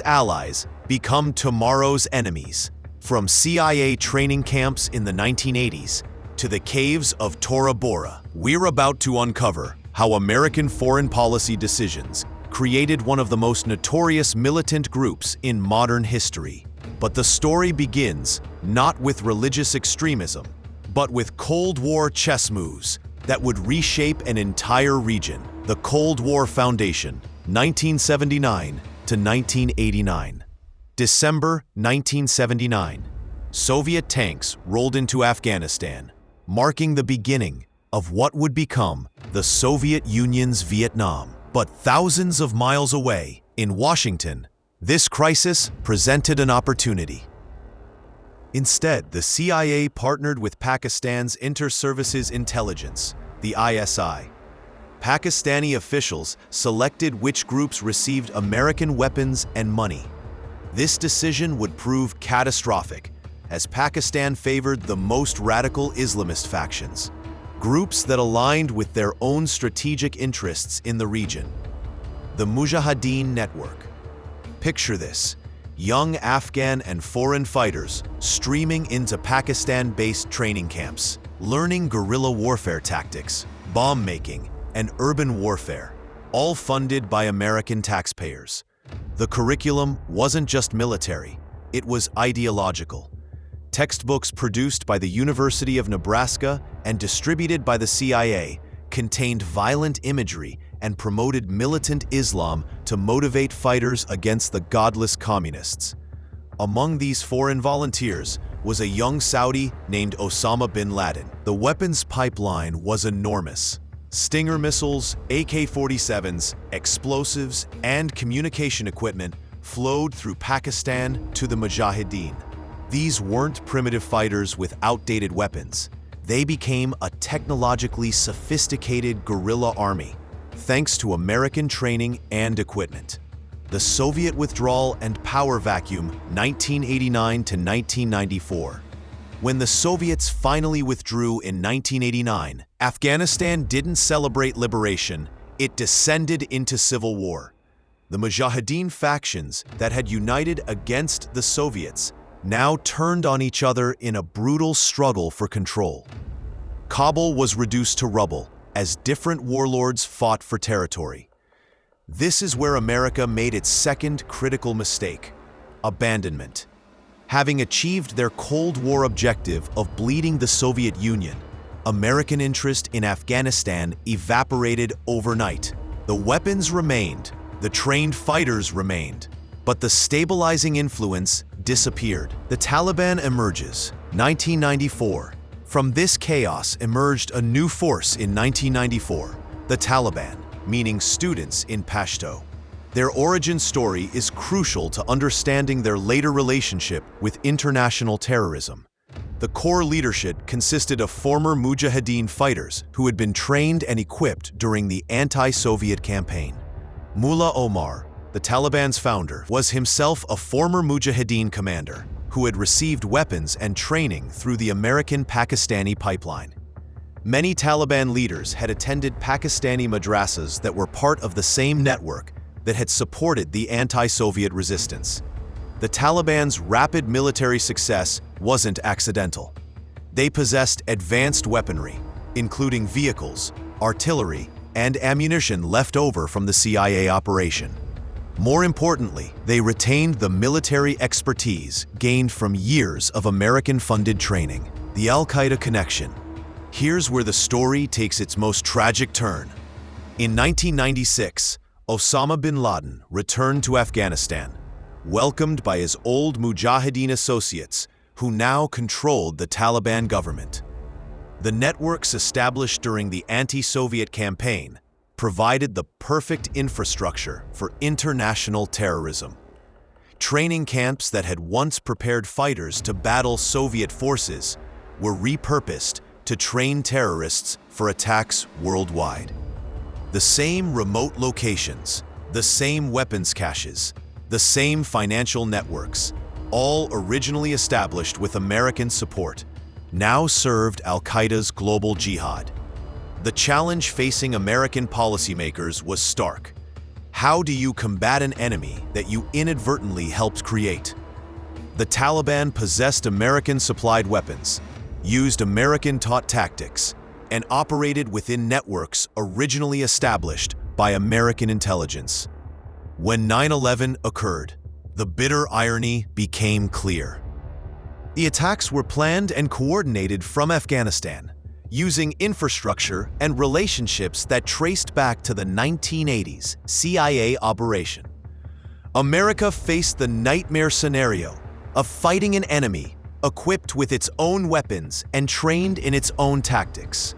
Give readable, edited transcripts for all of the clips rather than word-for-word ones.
allies become tomorrow's enemies. From CIA training camps in the 1980s to the caves of Tora Bora, we're about to uncover how American foreign policy decisions created one of the most notorious militant groups in modern history. But the story begins not with religious extremism, but with Cold War chess moves that would reshape an entire region. The Cold War Foundation, 1979 to 1989. December 1979. Soviet tanks rolled into Afghanistan, marking the beginning of what would become the Soviet Union's Vietnam. But thousands of miles away, in Washington, this crisis presented an opportunity. Instead, the CIA partnered with Pakistan's Inter-Services Intelligence, the ISI. Pakistani officials selected which groups received American weapons and money. This decision would prove catastrophic, as Pakistan favored the most radical Islamist factions, groups that aligned with their own strategic interests in the region. The Mujahideen network. Picture this: young Afghan and foreign fighters streaming into Pakistan-based training camps, learning guerrilla warfare tactics, bomb-making, and urban warfare, all funded by American taxpayers. The curriculum wasn't just military, it was ideological. Textbooks produced by the University of Nebraska and distributed by the CIA contained violent imagery and promoted militant Islam to motivate fighters against the godless communists. Among these foreign volunteers was a young Saudi named Osama bin Laden. The weapons pipeline was enormous. Stinger missiles, AK-47s, explosives, and communication equipment flowed through Pakistan to the Mujahideen. These weren't primitive fighters with outdated weapons. They became a technologically sophisticated guerrilla army, thanks to American training and equipment. The Soviet withdrawal and power vacuum, 1989 to 1994. When the Soviets finally withdrew in 1989, Afghanistan didn't celebrate liberation, it descended into civil war. The Mujahideen factions that had united against the Soviets now turned on each other in a brutal struggle for control. Kabul was reduced to rubble as different warlords fought for territory. This is where America made its second critical mistake: abandonment. Having achieved their Cold War objective of bleeding the Soviet Union, American interest in Afghanistan evaporated overnight. The weapons remained, the trained fighters remained, but the stabilizing influence disappeared. The Taliban emerges, 1994. From this chaos emerged a new force in 1994, the Taliban, meaning students in Pashto. Their origin story is crucial to understanding their later relationship with international terrorism. The core leadership consisted of former Mujahideen fighters who had been trained and equipped during the anti-Soviet campaign. Mullah Omar, the Taliban's founder, was himself a former Mujahideen commander who had received weapons and training through the American-Pakistani pipeline. Many Taliban leaders had attended Pakistani madrasas that were part of the same network that had supported the anti-Soviet resistance. The Taliban's rapid military success wasn't accidental. They possessed advanced weaponry, including vehicles, artillery, and ammunition left over from the CIA operation. More importantly, they retained the military expertise gained from years of American-funded training. The al-Qaeda connection. Here's where the story takes its most tragic turn. In 1996, Osama bin Laden returned to Afghanistan, welcomed by his old Mujahideen associates, who now controlled the Taliban government. The networks established during the anti-Soviet campaign provided the perfect infrastructure for international terrorism. Training camps that had once prepared fighters to battle Soviet forces were repurposed to train terrorists for attacks worldwide. The same remote locations, the same weapons caches, the same financial networks, all originally established with American support, now served al-Qaeda's global jihad. The challenge facing American policymakers was stark. How do you combat an enemy that you inadvertently helped create? The Taliban possessed American-supplied weapons, used American-taught tactics, and operated within networks originally established by American intelligence. When 9/11 occurred, the bitter irony became clear. The attacks were planned and coordinated from Afghanistan, using infrastructure and relationships that traced back to the 1980s CIA operation. America faced the nightmare scenario of fighting an enemy equipped with its own weapons and trained in its own tactics.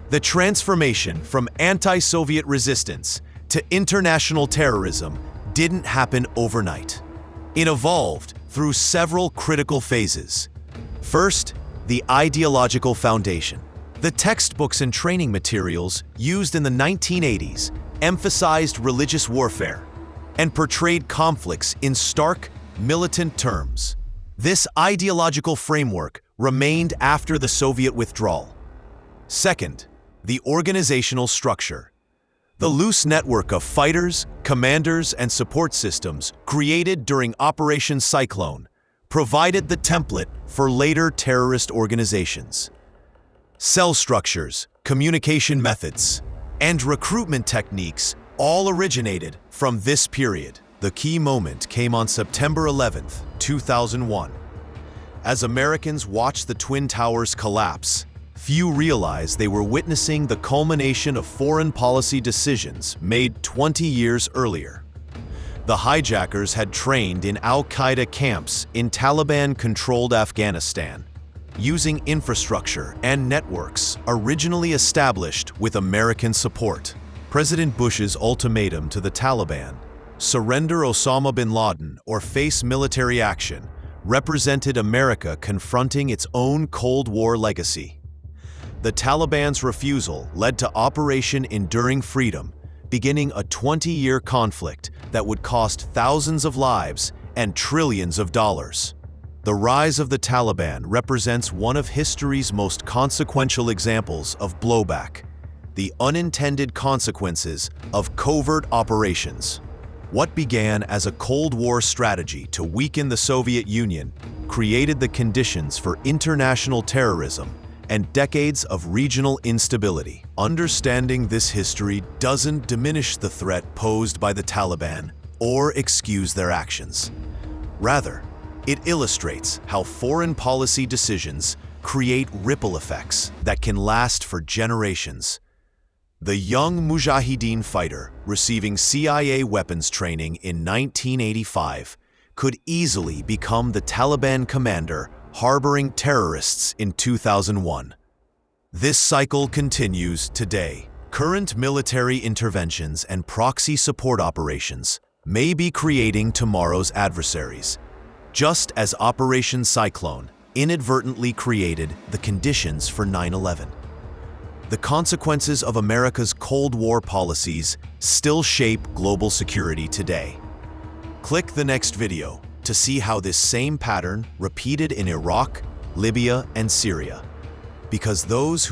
The transformation from anti-Soviet resistance to international terrorism didn't happen overnight. It evolved through several critical phases. First, the ideological foundation. The textbooks and training materials used in the 1980s emphasized religious warfare and portrayed conflicts in stark, militant terms. This ideological framework remained after the Soviet withdrawal. Second, the organizational structure. The loose network of fighters, commanders, and support systems created during Operation Cyclone provided the template for later terrorist organizations. Cell structures, communication methods, and recruitment techniques all originated from this period. The key moment came on September 11, 2001. As Americans watched the Twin Towers collapse, few realized they were witnessing the culmination of foreign policy decisions made 20 years earlier. The hijackers had trained in al-Qaeda camps in Taliban-controlled Afghanistan, using infrastructure and networks originally established with American support. President Bush's ultimatum to the Taliban, surrender Osama bin Laden or face military action, represented America confronting its own Cold War legacy. The Taliban's refusal led to Operation Enduring Freedom, beginning a 20-year conflict that would cost thousands of lives and trillions of dollars. The rise of the Taliban represents one of history's most consequential examples of blowback, the unintended consequences of covert operations. What began as a Cold War strategy to weaken the Soviet Union created the conditions for international terrorism and decades of regional instability. Understanding this history doesn't diminish the threat posed by the Taliban or excuse their actions. Rather, it illustrates how foreign policy decisions create ripple effects that can last for generations. The young Mujahideen fighter receiving CIA weapons training in 1985 could easily become the Taliban commander harboring terrorists in 2001. This cycle continues today. Current military interventions and proxy support operations may be creating tomorrow's adversaries, just as Operation Cyclone inadvertently created the conditions for 9/11. The consequences of America's Cold War policies still shape global security today. Click the next video to see how this same pattern repeated in Iraq, Libya, and Syria, because those who